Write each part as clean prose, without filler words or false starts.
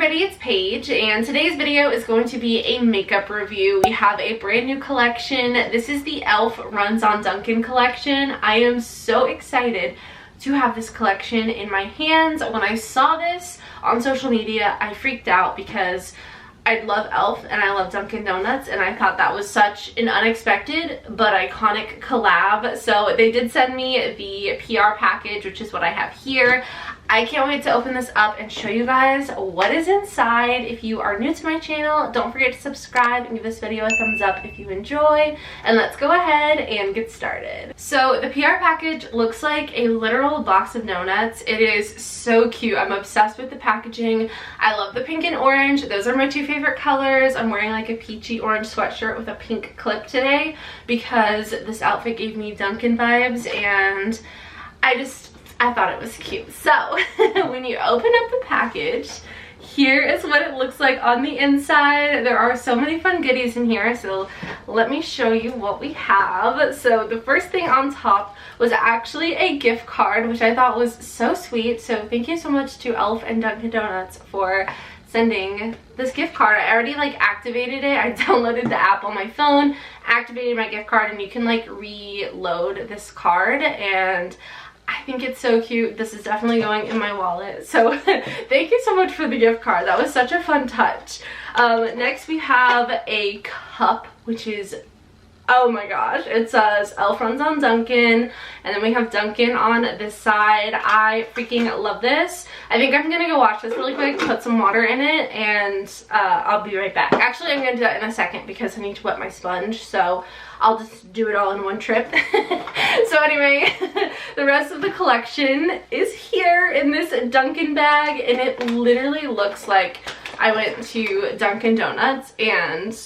everybody, it's Paige, and today's video is going to be a makeup review. We have a brand new collection. This is the E.L.F. Runs on Dunkin collection. I am so excited to have this collection in my hands. When I saw this on social media, I freaked out because I love E.L.F. and I love Dunkin' Donuts, and I thought that was such an unexpected but iconic collab. So they did send me the PR package, which is what I have here. I can't wait to open this up and show you guys what is inside. If you are new to my channel, don't forget to subscribe and give this video a thumbs up if you enjoy. And let's go ahead and get started. So the PR package looks like a literal box of donuts. It is so cute. I'm obsessed with the packaging. I love the pink and orange. Those are my two favorite colors. I'm wearing like a peachy orange sweatshirt with a pink clip today because this outfit gave me Dunkin' vibes, and I thought it was cute. So when you open up the package, here is what it looks like on the inside. There are so many fun goodies in here, so let me show you what we have. So the first thing on top was actually a gift card, which I thought was so sweet. So thank you so much to E.L.F. and Dunkin' Donuts for sending this gift card. I already like activated it. I downloaded the app on my phone, activated my gift card, and you can like reload this card, and I think it's so cute. This is definitely going in my wallet. So thank you so much for the gift card. That was such a fun touch. Next we have a cup, which is, oh my gosh, it says E.L.F. Runs on Dunkin', and then we have Dunkin' on this side. I freaking love this. I think I'm gonna go wash this really quick, put some water in it, and I'll be right back. Actually, I'm gonna do that in a second because I need to wet my sponge, so I'll just do it all in one trip. So anyway, the rest of the collection is here in this Dunkin' bag, and it literally looks like I went to Dunkin' Donuts and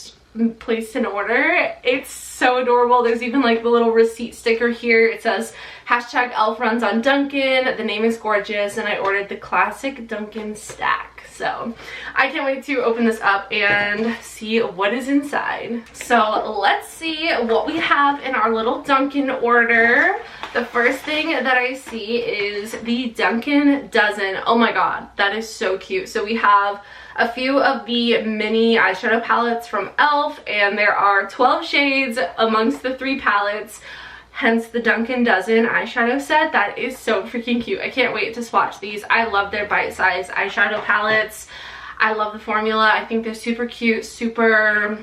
placed an order. It's so adorable. There's even like the little receipt sticker here. It says hashtag E.L.F. Runs on Dunkin'. The name is gorgeous, and I ordered the classic Dunkin' stack. So I can't wait to open this up and see what is inside. So let's see what we have in our little Dunkin' order. The first thing that I see is the Dunkin' Dozen. Oh my god, that is so cute. So we have a few of the mini eyeshadow palettes from E.L.F. and there are 12 shades amongst the 3 palettes, hence the Dunkin' Dozen eyeshadow set. That is so freaking cute. I can't wait to swatch these. I love their bite-sized eyeshadow palettes. I love the formula. I think they're super cute, super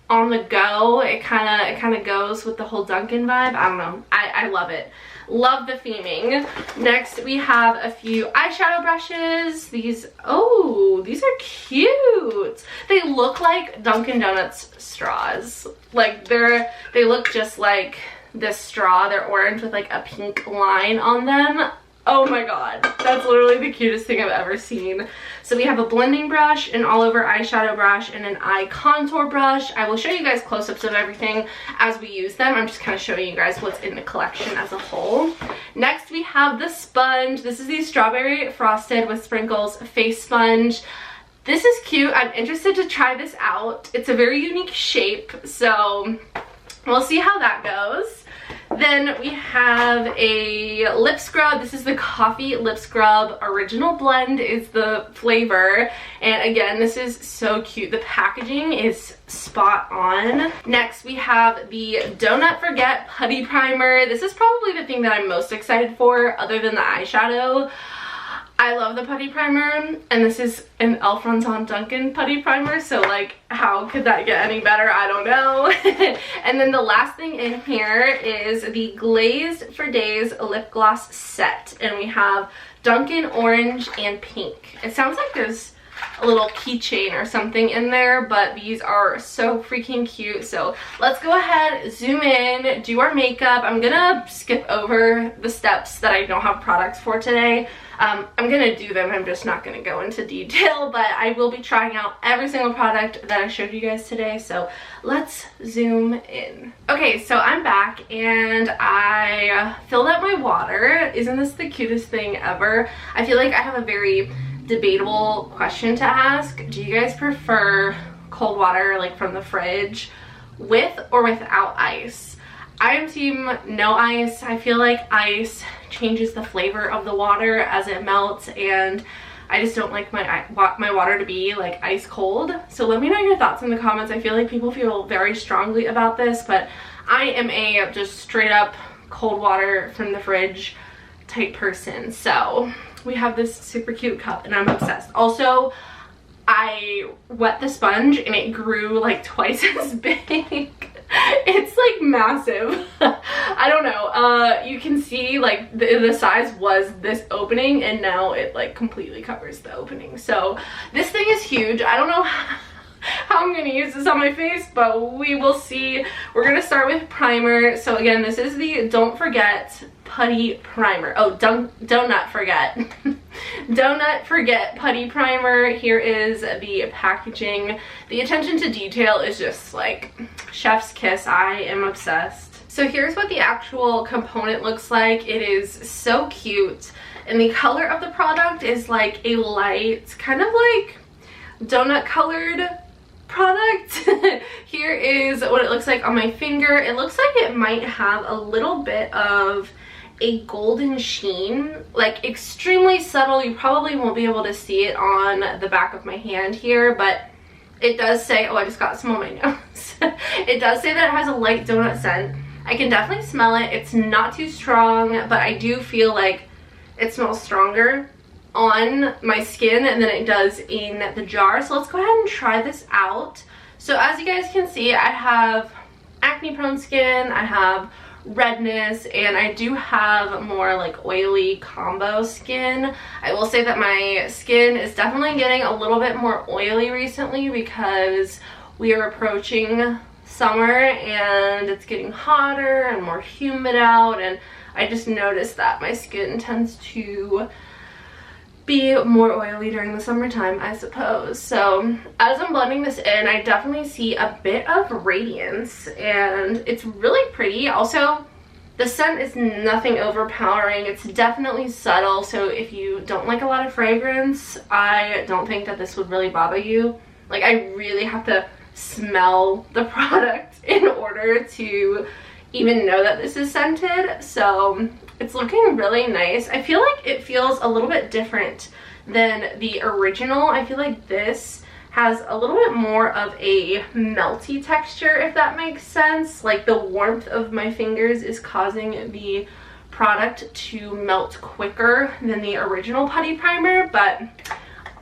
on the go. It kind of goes with the whole Dunkin' vibe. I don't know. I love it. Love the theming. Next we have a few eyeshadow brushes. These are cute. They look like Dunkin' Donuts straws. Like they look just like this straw. They're orange with like a pink line on them. Oh my god, that's literally the cutest thing I've ever seen. So we have a blending brush, an all over eyeshadow brush, and an eye contour brush. I will show you guys close-ups of everything as we use them. I'm just kind of showing you guys what's in the collection as a whole. Next we have the sponge. This is the strawberry frosted with sprinkles face sponge. This is cute. I'm interested to try this out. It's a very unique shape, so we'll see how that goes. Then we have a lip scrub. This is the Coffee Lip Scrub. Original Blend is the flavor. And again, this is so cute. The packaging is spot on. Next, we have the Donut Forget Putty Primer. This is probably the thing that I'm most excited for other than the eyeshadow. I love the putty primer, and this is an E.L.F. Runs on Dunkin' putty primer, so like how could that get any better? I don't know. And then the last thing in here is the Glazed for Days lip gloss set, and we have Dunkin' orange and pink. It sounds like there's a little keychain or something in there, but these are so freaking cute. So let's go ahead, zoom in, do our makeup. I'm gonna skip over the steps that I don't have products for today. I'm gonna do them, I'm just not gonna go into detail, but I will be trying out every single product that I showed you guys today. So let's zoom in. Okay, so I'm back and I filled up my water. Isn't this the cutest thing ever? I feel like I have a very debatable question to ask. Do you guys prefer cold water like from the fridge with or without ice? I am team no ice. I feel like ice changes the flavor of the water as it melts, and I just don't like my water to be like ice cold. So let me know your thoughts in the comments. I feel like people feel very strongly about this, but I am a just straight up cold water from the fridge type person. So we have this super cute cup and I'm obsessed. Also, I wet the sponge and it grew like twice as big. It's like massive. I don't know. You can see like the size was this opening and now it like completely covers the opening. So this thing is huge. I don't know how I'm gonna use this on my face, but we will see. We're gonna start with primer. So again, this is the Don't Forget Putty Primer. Oh, don't forget Don't Forget Putty Primer. Here is the packaging. The attention to detail is just like chef's kiss. I am obsessed. So here's what the actual component looks like. It is so cute, and the color of the product is like a light, kind of like donut colored product. Here is what it looks like on my finger. It looks like it might have a little bit of a golden sheen, like extremely subtle. You probably won't be able to see it on the back of my hand here, but it does say, oh, I just got some on my nose. It does say that it has a light donut scent. I can definitely smell it. It's not too strong, but I do feel like it smells stronger on my skin than it does in the jar. So let's go ahead and try this out. So as you guys can see, I have acne prone skin, I have redness, and I do have more like oily combo skin. I will say that my skin is definitely getting a little bit more oily recently because we are approaching summer and it's getting hotter and more humid out, and I just noticed that my skin tends to be more oily during the summertime, I suppose. So as I'm blending this in, I definitely see a bit of radiance and it's really pretty. Also, the scent is nothing overpowering. It's definitely subtle, so if you don't like a lot of fragrance, I don't think that this would really bother you. Like, I really have to smell the product in order to even know that this is scented. So it's looking really nice. I feel like it feels a little bit different than the original. I feel like this has a little bit more of a melty texture, if that makes sense. Like the warmth of my fingers is causing the product to melt quicker than the original putty primer, but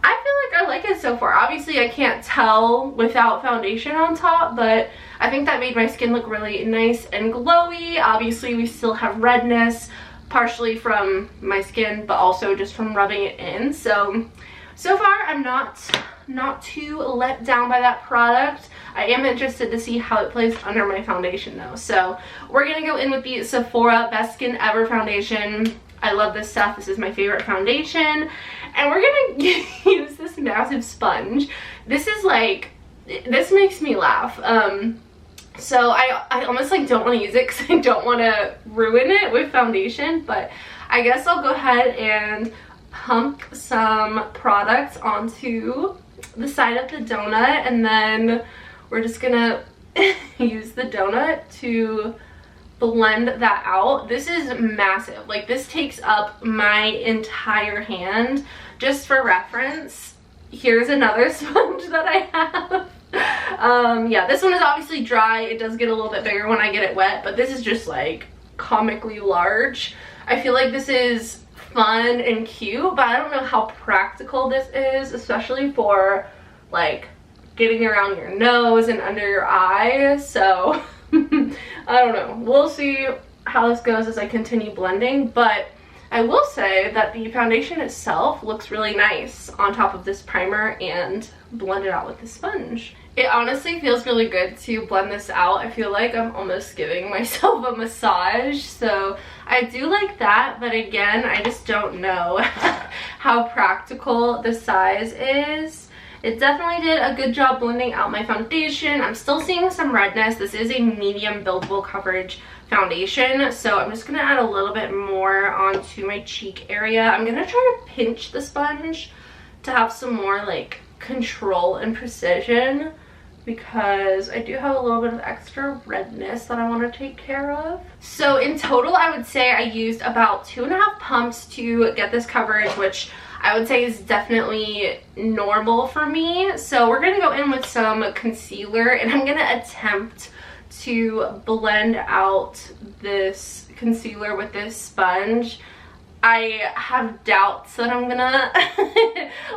I feel like I like it so far. Obviously I can't tell without foundation on top, but I think that made my skin look really nice and glowy. Obviously we still have redness, partially from my skin, but also just from rubbing it in. So far I'm not too let down by that product. I am interested to see how it plays under my foundation though. So we're gonna go in with the Sephora Best Skin Ever foundation. I love this stuff. This is my favorite foundation. And we're gonna use this massive sponge. This is like, this makes me laugh. So I almost like don't want to use it because I don't want to ruin it with foundation, but I guess I'll go ahead and pump some product onto the side of the donut, and then we're just gonna use the donut to blend that out. This is massive. Like, this takes up my entire hand. Just for reference, here's another sponge that I have. Yeah, this one is obviously dry. It does get a little bit bigger when I get it wet, but this is just like comically large. I feel like this is fun and cute, but I don't know how practical this is, especially for like getting around your nose and under your eyes. So I don't know. We'll see how this goes as I continue blending, but I will say that the foundation itself looks really nice on top of this primer and blend it out with the sponge. It honestly feels really good to blend this out. I feel like I'm almost giving myself a massage, so I do like that, but again, I just don't know how practical the size is. It definitely did a good job blending out my foundation. I'm still seeing some redness. This is a medium buildable coverage foundation, so I'm just gonna add a little bit more onto my cheek area. I'm gonna try to pinch the sponge to have some more like control and precision, because I do have a little bit of extra redness that I want to take care of. So in total, I would say I used about 2.5 pumps to get this coverage, which I would say is definitely normal for me. So we're gonna go in with some concealer, and I'm gonna attempt to blend out this concealer with this sponge. I have doubts that I'm gonna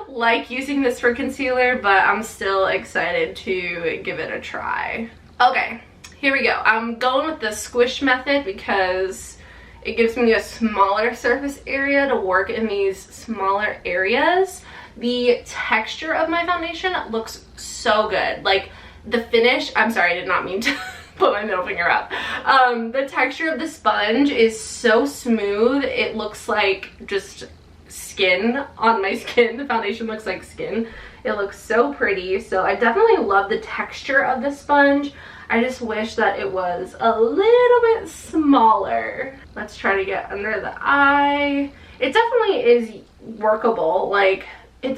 like using this for concealer, but I'm still excited to give it a try. Okay, here we go. I'm going with the squish method because it gives me a smaller surface area to work in these smaller areas. The texture of my foundation looks so good. Like the finish, I'm sorry, I did not mean to put my middle finger up. The texture of the sponge is so smooth. It looks like just skin on my skin. The foundation looks like skin. It looks so pretty. So I definitely love the texture of the sponge. I just wish that it was a little bit smaller. Let's try to get under the eye. It definitely is workable. Like it's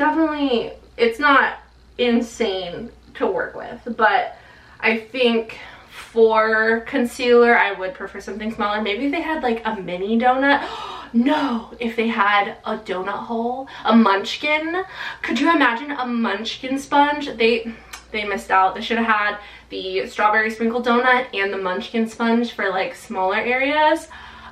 not insane to work with, but I think for concealer I would prefer something smaller. Maybe if they had like a mini donut. No, if they had a donut hole, a munchkin. Could you imagine a munchkin sponge? They missed out. They should have had the strawberry sprinkle donut and the munchkin sponge for like smaller areas.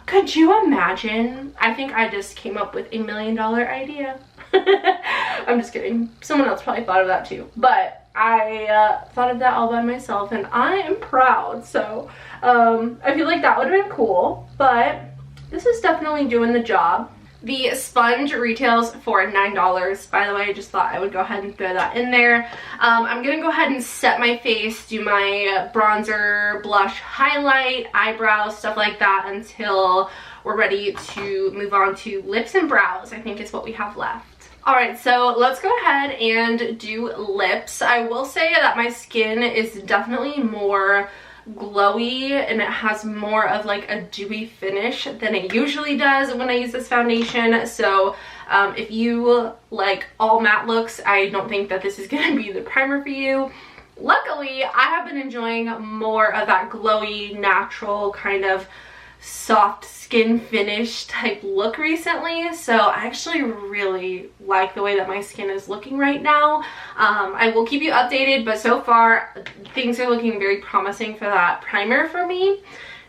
Could you imagine? I think I just came up with $1 million idea. I'm just kidding. Someone else probably thought of that too, but I thought of that all by myself, and I am proud. So I feel like that would have been cool, but this is definitely doing the job. The sponge retails for $9. By the way, I just thought I would go ahead and throw that in there. I'm gonna go ahead and set my face, do my bronzer, blush, highlight, eyebrows, stuff like that until we're ready to move on to lips and brows, I think is what we have left. Alright, so let's go ahead and do lips. I will say that my skin is definitely more glowy and it has more of like a dewy finish than it usually does when I use this foundation. So if you like all matte looks, I don't think that this is going to be the primer for you. Luckily, I have been enjoying more of that glowy, natural kind of soft skin finish type look recently, so I actually really like the way that my skin is looking right now. I will keep you updated, but so far things are looking very promising for that primer for me.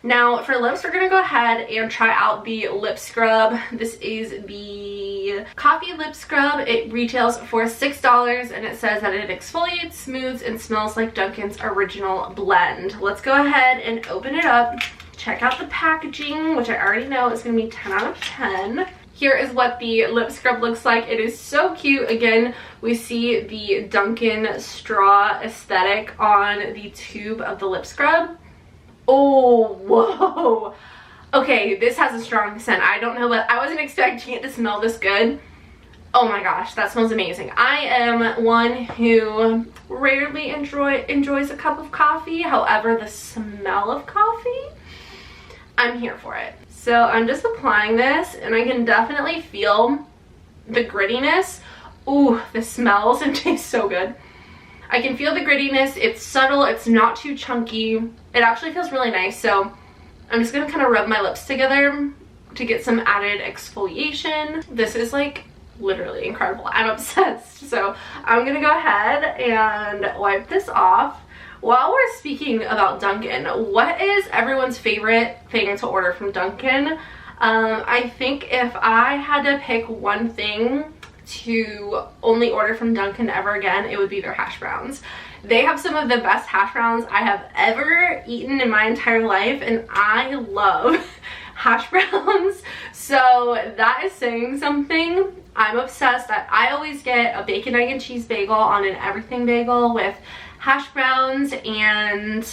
Now for lips, we're gonna go ahead and try out the lip scrub. This is the coffee lip scrub. It retails for $6 and it says that it exfoliates, smooths, and smells like Dunkin's original blend. Let's go ahead and open it up. Check out the packaging, which I already know is going to be 10 out of 10. Here is what the lip scrub looks like. It is so cute. Again, we see the Dunkin straw aesthetic on the tube of the lip scrub. Oh, whoa. Okay, this has a strong scent. I don't know, but I wasn't expecting it to smell this good. Oh my gosh, that smells amazing. I am one who rarely enjoys a cup of coffee. However, the smell of coffee, I'm here for it. So I'm just applying this and I can definitely feel the grittiness. Ooh, this smells and tastes so good. I can feel the grittiness. It's subtle, it's not too chunky. It actually feels really nice. So I'm just gonna kind of rub my lips together to get some added exfoliation. This is like literally incredible. I'm obsessed. So I'm gonna go ahead and wipe this off. While we're speaking about Dunkin', what is everyone's favorite thing to order from Dunkin'? I think if I had to pick one thing to only order from Dunkin' ever again, it would be their hash browns. They have some of the best hash browns I have ever eaten in my entire life, and I love hash browns. So that is saying something. I'm obsessed. I always get a bacon, egg, and cheese bagel on an everything bagel with hash browns, and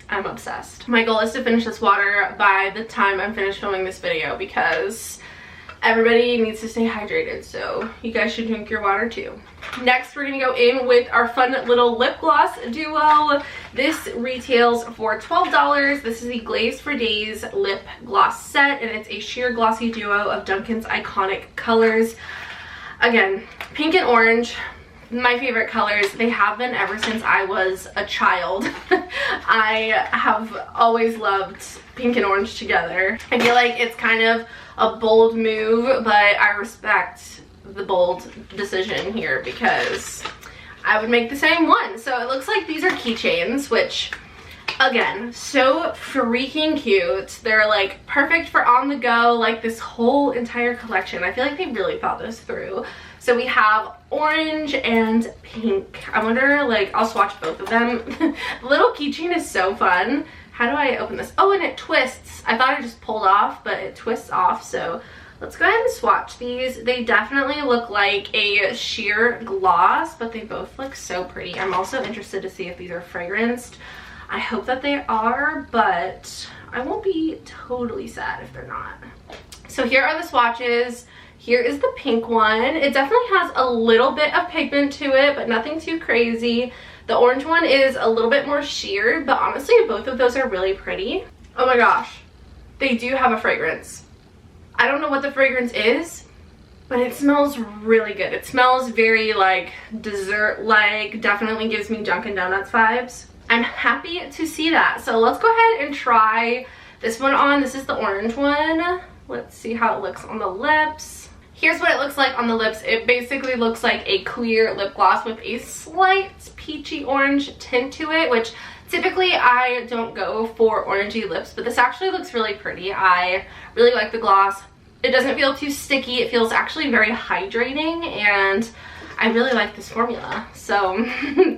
I'm obsessed. My goal is to finish this water by the time I'm finished filming this video because everybody needs to stay hydrated, so you guys should drink your water too. Next, we're gonna go in with our fun little lip gloss duo. This retails for $12. This is the Glaze for Days lip gloss set, and it's a sheer glossy duo of Dunkin's iconic colors. Again, pink and orange, my favorite colors. They have been ever since I was a child. I have always loved pink and orange together. I feel like it's kind of a bold move, but I respect the bold decision here because I would make the same one. So it looks like these are keychains, which again, so freaking cute. They're like perfect for on the go, like this whole entire collection. I feel like they really thought this through. So we have orange and pink. I wonder, like, I'll swatch both of them. The little keychain is so fun. How do I open this? Oh, and it twists. I thought I just pulled off, but it twists off. So let's go ahead and swatch these. They definitely look like a sheer gloss, but they both look so pretty. I'm also interested to see if these are fragranced. I hope that they are, but I won't be totally sad if they're not. So here are the swatches. Here is the pink one. It definitely has a little bit of pigment to it, but nothing too crazy. The orange one is a little bit more sheer, but honestly, both of those are really pretty. Oh my gosh, they do have a fragrance. I don't know what the fragrance is, but it smells really good. It smells very like dessert-like, definitely gives me Dunkin' Donuts vibes. I'm happy to see that. So let's go ahead and try this one on. This is the orange one. Let's see how it looks on the lips. Here's what it looks like on the lips. It basically looks like a clear lip gloss with a slight peachy orange tint to it, which typically I don't go for orangey lips, but this actually looks really pretty. I really like the gloss. It doesn't feel too sticky. It feels actually very hydrating, and I really like this formula. So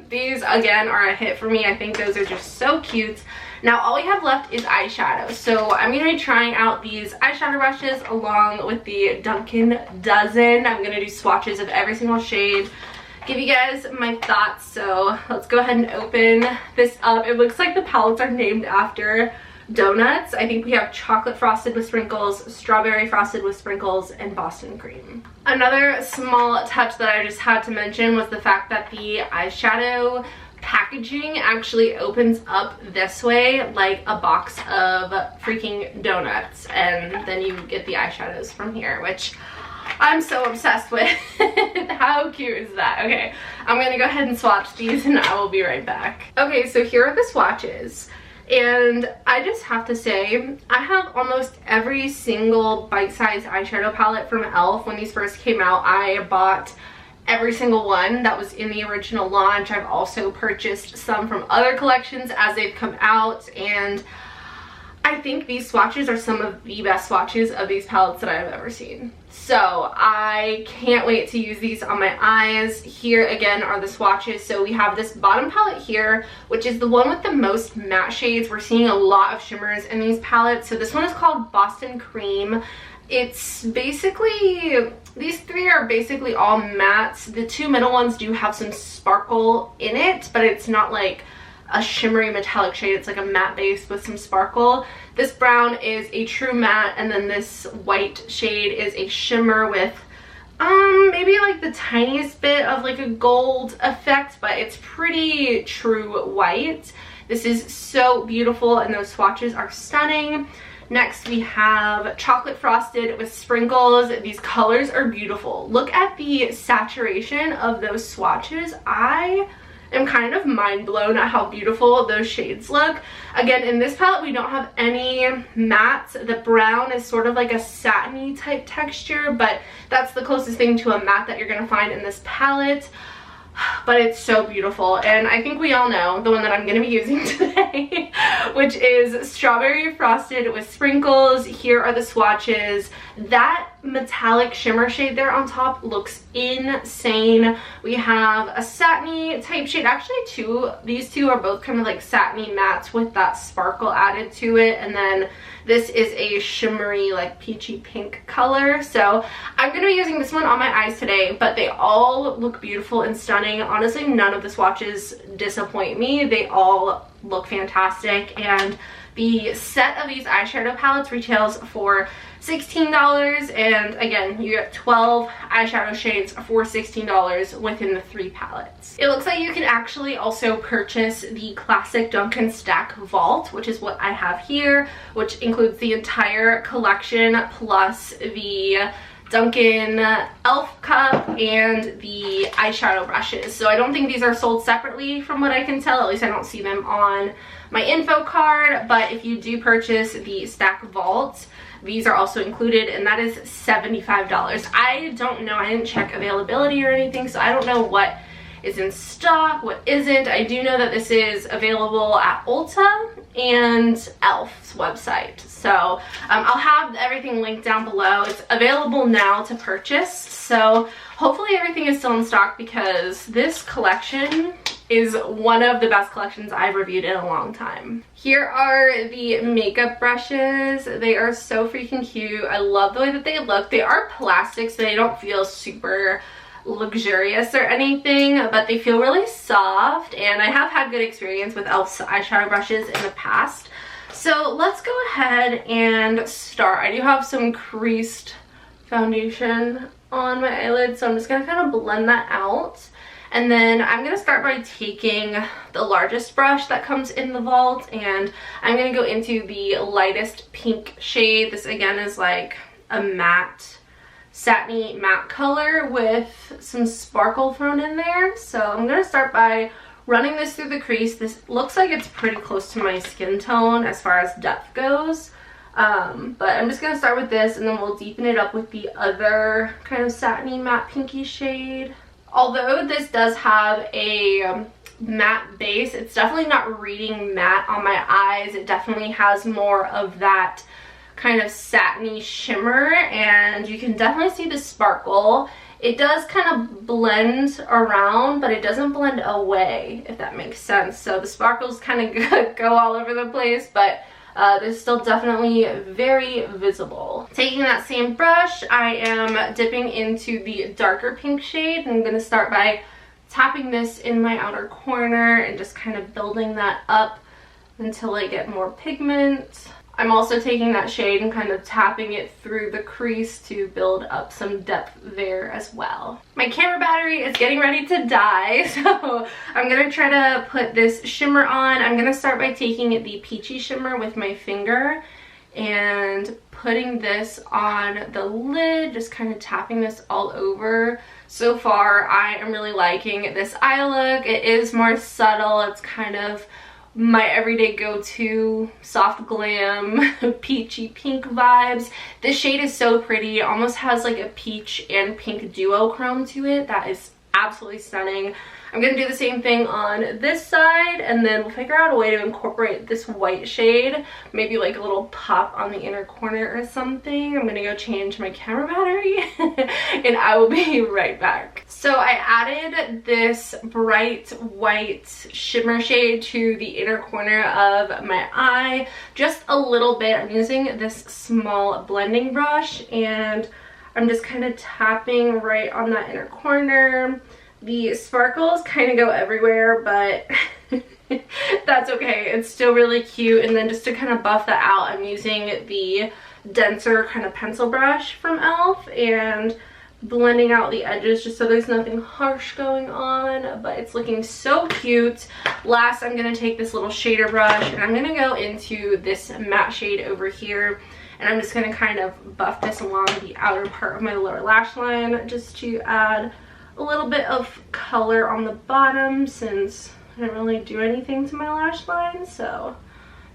these again are a hit for me. I think those are just so cute. Now all we have left is eyeshadow. So I'm gonna be trying out these eyeshadow brushes along with the Dunkin' Dozen. I'm gonna do swatches of every single shade, give you guys my thoughts. So let's go ahead and open this up. It looks like the palettes are named after donuts. I think we have chocolate frosted with sprinkles, strawberry frosted with sprinkles, and Boston cream. Another small touch that I just had to mention was the fact that the eyeshadow packaging actually opens up this way like a box of freaking donuts, and then you get the eyeshadows from here, which I'm so obsessed with. How cute is that? Okay, I'm gonna go ahead and swatch these and I will be right back. Okay, so here are the swatches. And I just have to say, I have almost every single bite-sized eyeshadow palette from E.L.F. When these first came out, I bought every single one that was in the original launch. I've also purchased some from other collections as they've come out, and I think these swatches are some of the best swatches of these palettes that I've ever seen. So I can't wait to use these on my eyes. Here again are the swatches. So we have this bottom palette here, which is the one with the most matte shades. We're seeing a lot of shimmers in these palettes. So this one is called Boston Cream. It's basically, these three are basically all mattes. The two middle ones do have some sparkle in it, but it's not like a shimmery metallic shade. It's like a matte base with some sparkle. This brown is a true matte, and then this white shade is a shimmer with maybe like the tiniest bit of like a gold effect, but it's pretty true white. This is so beautiful, and those swatches are stunning. Next we have chocolate frosted with sprinkles. These colors are beautiful. Look at the saturation of those swatches. I am kind of mind blown at how beautiful those shades look. Again, in this palette we don't have any mattes. The brown is sort of like a satiny type texture, but that's the closest thing to a matte that you're gonna find in this palette. But it's so beautiful, and I think we all know the one that I'm going to be using today, which is strawberry frosted with sprinkles. Here are the swatches. That metallic shimmer shade there on top looks insane. We have a satiny type shade. Actually these two are both kind of like satiny mattes with that sparkle added to it, and then this is a shimmery like peachy pink color. So I'm going to be using this one on my eyes today, but they all look beautiful and stunning. Honestly, none of the swatches disappoint me. They all look fantastic, and the set of these eyeshadow palettes retails for $16, and again, you get 12 eyeshadow shades for $16 within the 3 palettes. It looks like you can actually also purchase the classic Dunkin' Stack Vault, which is what I have here, which includes the entire collection plus the Dunkin' E.L.F. cup and the eyeshadow brushes. So I don't think these are sold separately from what I can tell. At least I don't see them on my info card. But if you do purchase the Stack Vault, These are also included, and that is $75. I don't know, I didn't check availability or anything, so I don't know what is in stock, what isn't. I do know that this is available at Ulta and E.L.F's website. So I'll have everything linked down below. It's available now to purchase, so hopefully everything is still in stock, because this collection is one of the best collections I've reviewed in a long time. Here are the makeup brushes. They are so freaking cute. I love the way that they look. They are plastic, so they don't feel super luxurious or anything, but they feel really soft, and I have had good experience with E.L.F's eyeshadow brushes in the past. So let's go ahead and start. I do have some creased foundation on my eyelids, so I'm just gonna kind of blend that out. And then I'm gonna start by taking the largest brush that comes in the vault, and I'm gonna go into the lightest pink shade. This again is like a matte, satiny matte color with some sparkle thrown in there. So I'm gonna start by running this through the crease. This looks like it's pretty close to my skin tone as far as depth goes. But I'm just gonna start with this, and then we'll deepen it up with the other kind of satiny matte pinky shade. Although this does have a matte base, it's definitely not reading matte on my eyes. It definitely has more of that kind of satiny shimmer, and you can definitely see the sparkle. It does kind of blend around, but it doesn't blend away, if that makes sense. So the sparkles kind of go all over the place, but they're still definitely very visible. Taking that same brush, I am dipping into the darker pink shade, and I'm going to start by tapping this in my outer corner and just kind of building that up until I get more pigment. I'm also taking that shade and kind of tapping it through the crease to build up some depth there as well. My camera battery is getting ready to die, so I'm going to try to put this shimmer on. I'm going to start by taking the peachy shimmer with my finger and putting this on the lid, just kind of tapping this all over. So far, I am really liking this eye look. It is more subtle. It's kind of my everyday go-to soft glam peachy pink vibes. This shade is so pretty. It almost has like a peach and pink duochrome to it. That is absolutely stunning. I'm gonna do the same thing on this side, and then we'll figure out a way to incorporate this white shade, maybe like a little pop on the inner corner or something. I'm gonna go change my camera battery and I will be right back. So I added this bright white shimmer shade to the inner corner of my eye, just a little bit. I'm using this small blending brush, and I'm just kind of tapping right on that inner corner. The sparkles kind of go everywhere, but that's okay. It's still really cute. And then just to kind of buff that out, I'm using the denser kind of pencil brush from E.L.F. and blending out the edges just so there's nothing harsh going on, but it's looking so cute. Last, I'm going to take this little shader brush, and I'm going to go into this matte shade over here, and I'm just going to kind of buff this along the outer part of my lower lash line just to add a little bit of color on the bottom, since I didn't really do anything to my lash line. So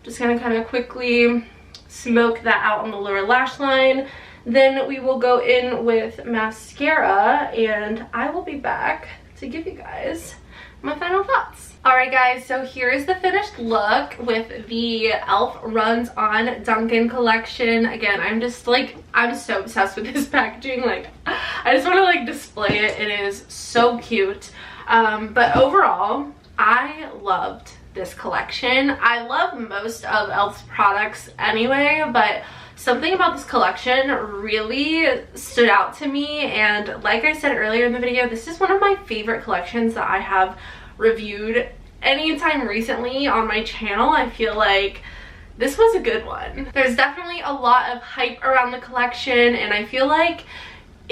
just gonna kind of quickly smoke that out on the lower lash line. Then we will go in with mascara, and I will be back to give you guys my final thoughts. Alright guys, so here is the finished look with the E.L.F. Runs On Dunkin collection. Again, I'm just like, I'm so obsessed with this packaging. Like, I just want to like display it. It is so cute. But overall, I loved this collection. I love most of E.L.F.'s products anyway, but something about this collection really stood out to me. And like I said earlier in the video, this is one of my favorite collections that I have reviewed anytime recently on my channel. I feel like this was a good one. There's definitely a lot of hype around the collection, and I feel like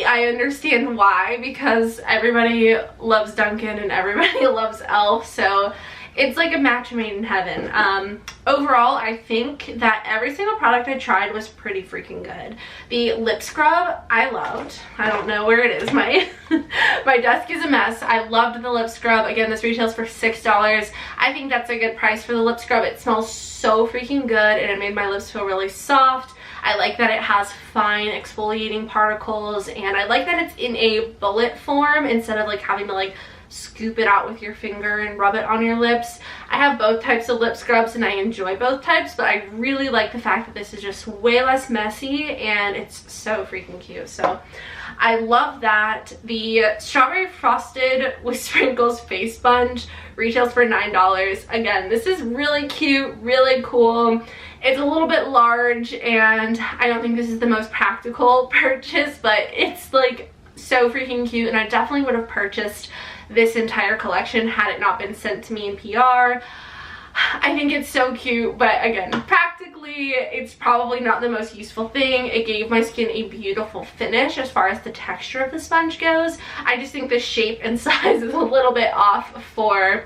I understand why, because everybody loves Dunkin and everybody loves E.L.F. So it's like a match made in heaven. Overall, I think that every single product I tried was pretty freaking good. The lip scrub, I loved. I don't know where it is. My desk is a mess. I loved the lip scrub. Again, this retails for $6. I think that's a good price for the lip scrub. It smells so freaking good, and it made my lips feel really soft. I like that it has fine exfoliating particles, and I like that it's in a bullet form instead of like having to like scoop it out with your finger and rub it on your lips. I have both types of lip scrubs and I enjoy both types, but I really like the fact that this is just way less messy and it's so freaking cute. So I love that. The strawberry frosted with sprinkles face sponge retails for $9. Again, this is really cute, really cool. It's a little bit large and I don't think this is the most practical purchase, but it's like so freaking cute, and I definitely would have purchased this entire collection had it not been sent to me in PR. I think it's so cute, but again, practically it's probably not the most useful thing. It gave my skin a beautiful finish as far as the texture of the sponge goes. I just think the shape and size is a little bit off for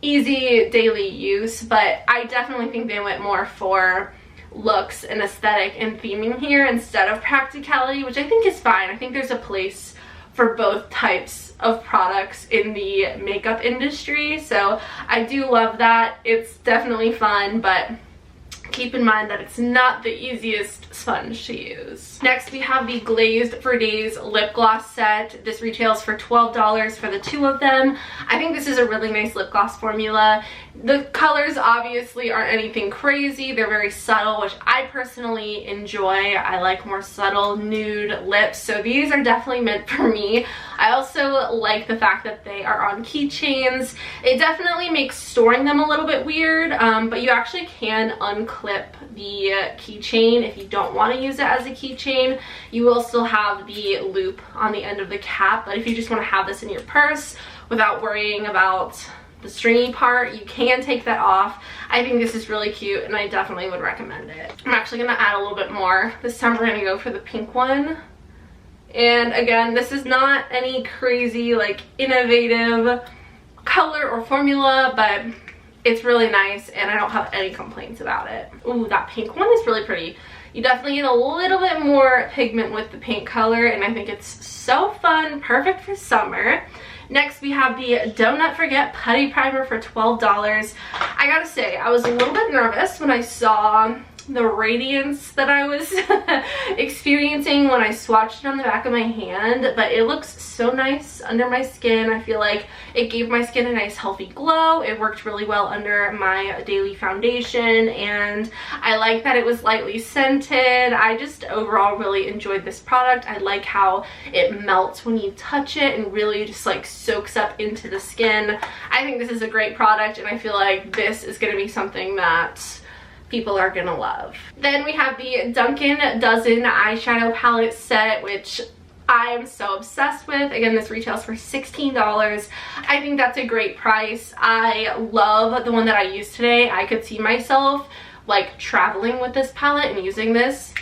easy daily use, but I definitely think they went more for looks and aesthetic and theming here instead of practicality, which I think is fine. I think there's a place for both types of products in the makeup industry, so I do love that. It's definitely fun, but keep in mind that it's not the easiest sponge to use. Next, we have the Glazed for Days lip gloss set. This retails for $12 for the two of them. I think this is a really nice lip gloss formula. The colors obviously aren't anything crazy. They're very subtle, which I personally enjoy. I like more subtle nude lips, so these are definitely meant for me. I also like the fact that they are on keychains. It definitely makes storing them a little bit weird, but you actually can unclip the keychain if you don't want to use it as a keychain. You will still have the loop on the end of the cap, but if you just want to have this in your purse without worrying about the stringy part, you can take that off. I think this is really cute and I definitely would recommend it. I'm actually going to add a little bit more. This time we're going to go for the pink one. And again, this is not any crazy like innovative color or formula, but it's really nice and I don't have any complaints about it. Ooh, that pink one is really pretty. You definitely get a little bit more pigment with the pink color, and I think it's so fun, perfect for summer. Next, we have the Don't Not Forget Putty Primer for $12. I gotta say, I was a little bit nervous when I saw the radiance that I was experiencing when I swatched it on the back of my hand, but it looks so nice under my skin. I feel like it gave my skin a nice healthy glow. It worked really well under my daily foundation, and I like that it was lightly scented. I just overall really enjoyed this product. I like how it melts when you touch it and really just like soaks up into the skin. I think this is a great product, and I feel like this is going to be something that people are gonna love. Then we have the Dunkin Dozen eyeshadow palette set, which I am so obsessed with. Again, this retails for $16. I think that's a great price. I love the one that I used today. I could see myself like traveling with this palette and using this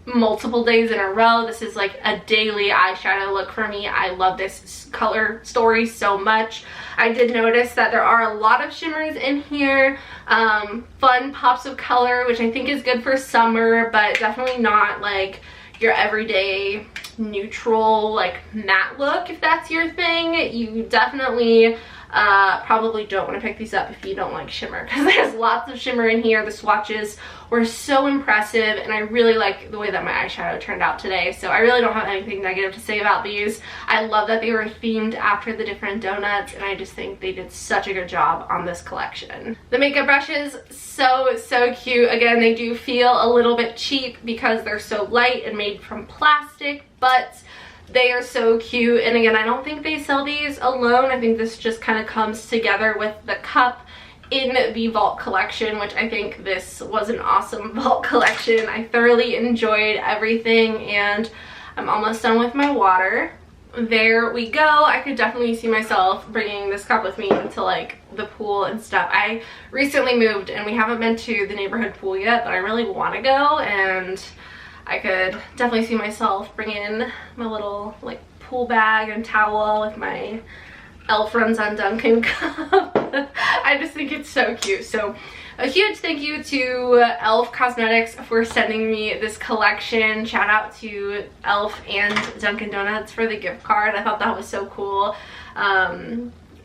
multiple days in a row. This is like a daily eyeshadow look for me. I love this color story so much. I did notice that there are a lot of shimmers in here, fun pops of color, which I think is good for summer, but definitely not like your everyday neutral like matte look. If that's your thing, you definitely probably don't want to pick these up if you don't like shimmer, because there's lots of shimmer in here. The swatches were so impressive, and I really like the way that my eyeshadow turned out today, so I really don't have anything negative to say about these. I love that they were themed after the different donuts, and I just think they did such a good job on this collection. The makeup brushes, so cute. Again, they do feel a little bit cheap because they're so light and made from plastic, but they are so cute. And again, I don't think they sell these alone. I think this just kind of comes together with the cup in the Vault collection, which I think this was an awesome Vault collection. I thoroughly enjoyed everything, and I'm almost done with my water. There we go. I could definitely see myself bringing this cup with me into like the pool and stuff. I recently moved and we haven't been to the neighborhood pool yet, but I really want to go, and I could definitely see myself bringing in my little like pool bag and towel with my E.L.F. Runs on Dunkin cup. I just think it's so cute. So a huge thank you to E.L.F. Cosmetics for sending me this collection. Shout out to E.L.F. and Dunkin' Donuts for the gift card. I thought that was so cool.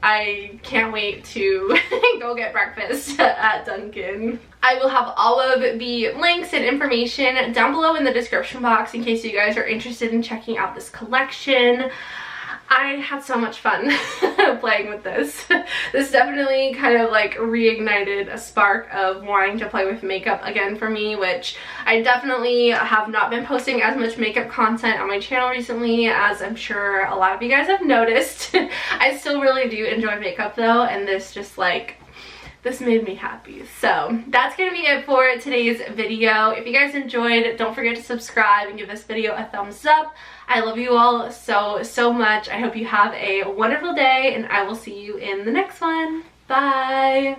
I can't wait to go get breakfast at Dunkin'. I will have all of the links and information down below in the description box in case you guys are interested in checking out this collection. I had so much fun playing with this. This definitely kind of like reignited a spark of wanting to play with makeup again for me, which I definitely have not been posting as much makeup content on my channel recently, as I'm sure a lot of you guys have noticed. I still really do enjoy makeup though, and this just like, this made me happy. So that's gonna be it for today's video. If you guys enjoyed, don't forget to subscribe and give this video a thumbs up. I love you all so much. I hope you have a wonderful day, and I will see you in the next one. Bye.